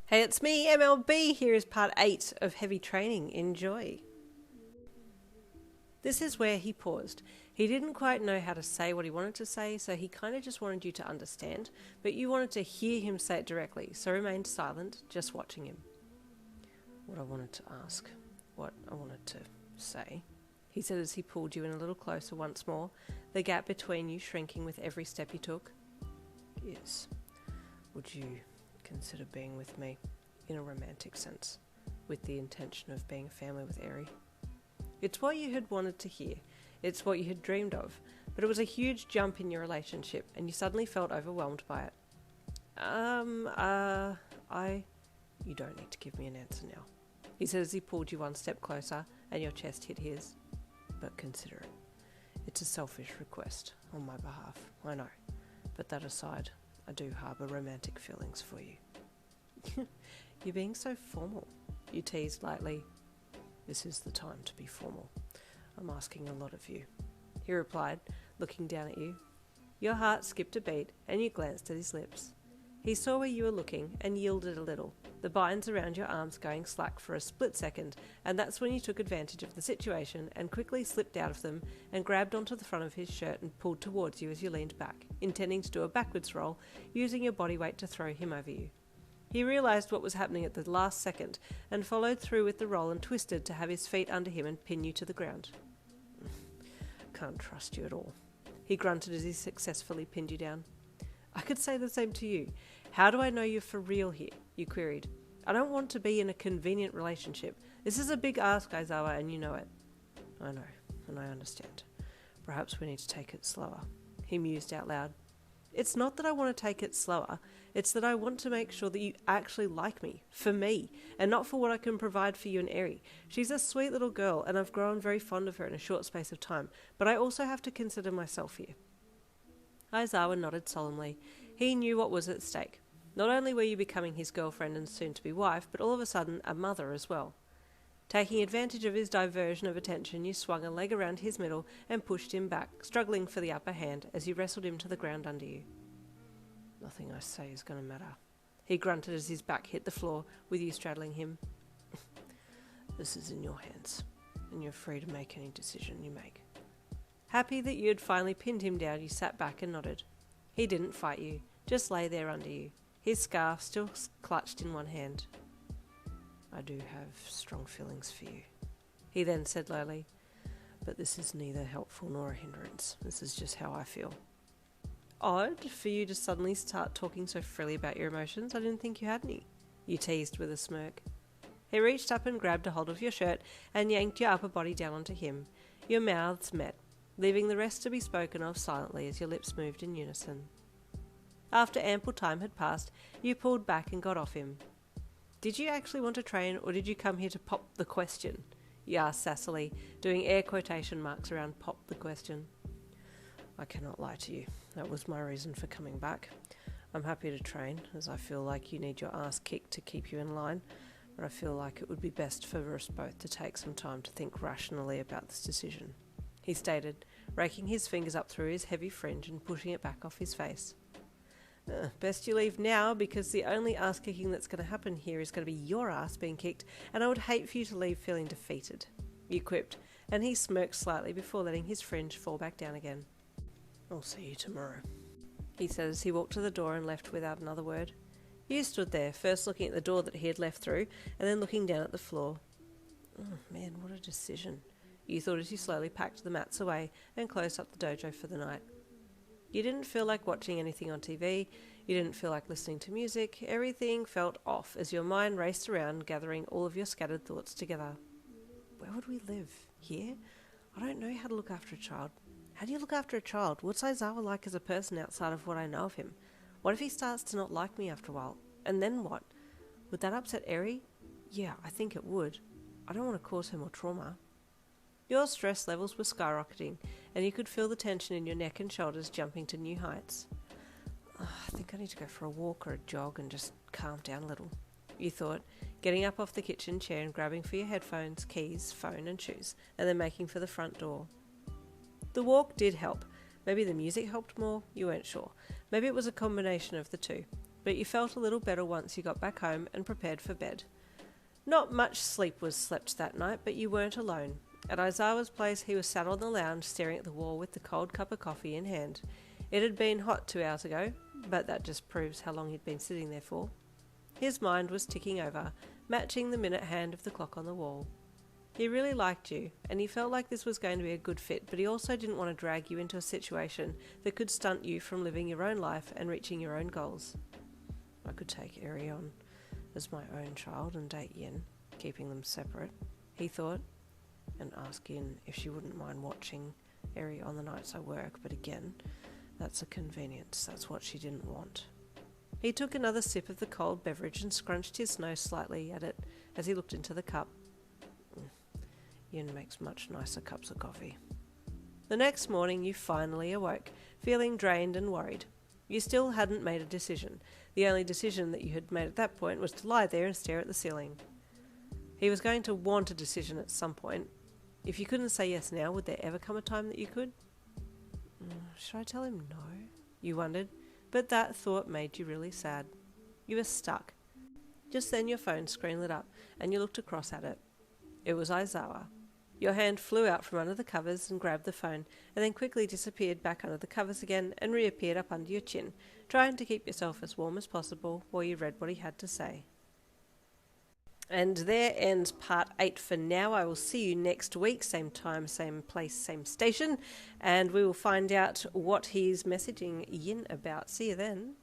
Hey, it's me, MLB. Here is part 8 of Heavy Training. Enjoy. This is where he paused. He didn't quite know how to say what he wanted to say, so he kind of just wanted you to understand, but you wanted to hear him say it directly, so remained silent, just watching him. What I wanted to ask, what I wanted to say, he said as he pulled you in a little closer once more, the gap between you shrinking with every step he took. Yes. Would you consider being with me, in a romantic sense, with the intention of being a family with Eri? It's what you had wanted to hear. It's what you had dreamed of. But it was a huge jump in your relationship, and you suddenly felt overwhelmed by it. You don't need to give me an answer now, he said as he pulled you one step closer, and your chest hit his. But consider it. It's a selfish request on my behalf, I know. But that aside, I do harbour romantic feelings for you. You're being so formal, you teased lightly. This is the time to be formal. I'm asking a lot of you, he replied, looking down at you. Your heart skipped a beat, and you glanced at his lips. He saw where you were looking and yielded a little, the binds around your arms going slack for a split second, and that's when you took advantage of the situation and quickly slipped out of them and grabbed onto the front of his shirt and pulled towards you as you leaned back, intending to do a backwards roll, using your body weight to throw him over you. He realised what was happening at the last second and followed through with the roll and twisted to have his feet under him and pin you to the ground. Can't trust you at all, he grunted as he successfully pinned you down. I could say the same to you. How do I know you're for real here? You queried. I don't want to be in a convenient relationship. This is a big ask, Aizawa, and you know it. I know, and I understand. Perhaps we need to take it slower, he mused out loud. It's not that I want to take it slower, it's that I want to make sure that you actually like me, for me, and not for what I can provide for you and Eri. She's a sweet little girl, and I've grown very fond of her in a short space of time, but I also have to consider myself here. Aizawa nodded solemnly. He knew what was at stake. Not only were you becoming his girlfriend and soon-to-be wife, but all of a sudden a mother as well. Taking advantage of his diversion of attention, you swung a leg around his middle and pushed him back, struggling for the upper hand as you wrestled him to the ground under you. Nothing I say is going to matter, he grunted as his back hit the floor, with you straddling him. This is in your hands, and you're free to make any decision you make. Happy that you had finally pinned him down, you sat back and nodded. He didn't fight you, just lay there under you, his scarf still clutched in one hand. I do have strong feelings for you, he then said lowly, but this is neither helpful nor a hindrance. This is just how I feel. Odd for you to suddenly start talking so freely about your emotions. I didn't think you had any, you teased with a smirk. He reached up and grabbed a hold of your shirt and yanked your upper body down onto him. Your mouths met, leaving the rest to be spoken of silently as your lips moved in unison. After ample time had passed, you pulled back and got off him. Did you actually want to train, or did you come here to pop the question? You asked sassily, doing air quotation marks around pop the question. I cannot lie to you. That was my reason for coming back. I'm happy to train, as I feel like you need your ass kicked to keep you in line, but I feel like it would be best for us both to take some time to think rationally about this decision, he stated, raking his fingers up through his heavy fringe and pushing it back off his face. Best you leave now, because the only ass kicking that's going to happen here is going to be your ass being kicked, and I would hate for you to leave feeling defeated, you quipped, and he smirked slightly before letting his fringe fall back down again. I'll see you tomorrow, he said as he walked to the door and left without another word. You stood there, first looking at the door that he had left through, and then looking down at the floor. Oh man, what a decision, you thought as you slowly packed the mats away and closed up the dojo for the night. You didn't feel like watching anything on TV, you didn't feel like listening to music, everything felt off as your mind raced around gathering all of your scattered thoughts together. Where would we live? Here? I don't know how to look after a child. How do you look after a child? What's Aizawa like as a person outside of what I know of him? What if he starts to not like me after a while? And then what? Would that upset Eri? Yeah, I think it would. I don't want to cause her more trauma. Your stress levels were skyrocketing, and you could feel the tension in your neck and shoulders jumping to new heights. I think I need to go for a walk or a jog and just calm down a little, you thought, getting up off the kitchen chair and grabbing for your headphones, keys, phone and shoes, and then making for the front door. The walk did help. Maybe the music helped more, you weren't sure. Maybe it was a combination of the two. but you felt a little better once you got back home and prepared for bed. Not much sleep was slept that night, but you weren't alone. At Aizawa's place, he was sat on the lounge staring at the wall with the cold cup of coffee in hand. It had been hot 2 hours ago, but that just proves how long he'd been sitting there for. His mind was ticking over, matching the minute hand of the clock on the wall. He really liked you, and he felt like this was going to be a good fit, but he also didn't want to drag you into a situation that could stunt you from living your own life and reaching your own goals. I could take Eri on as my own child and date Yin, keeping them separate, he thought, and ask Yin if she wouldn't mind watching Eri on the nights I work, but again, that's a convenience, that's what she didn't want. He took another sip of the cold beverage and scrunched his nose slightly at it as he looked into the cup. Yin makes much nicer cups of coffee. The next morning you finally awoke, feeling drained and worried. You still hadn't made a decision. The only decision that you had made at that point was to lie there and stare at the ceiling. He was going to want a decision at some point. If you couldn't say yes now, would there ever come a time that you could? Should I tell him no? You wondered, but that thought made you really sad. You were stuck. Just then your phone screen lit up, and you looked across at it. It was Aizawa. Your hand flew out from under the covers and grabbed the phone, and then quickly disappeared back under the covers again and reappeared up under your chin, trying to keep yourself as warm as possible while you read what he had to say. And there ends part 8 for now. I will see you next week, same time, same place, same station, and we will find out what he's messaging Yin about. See you then.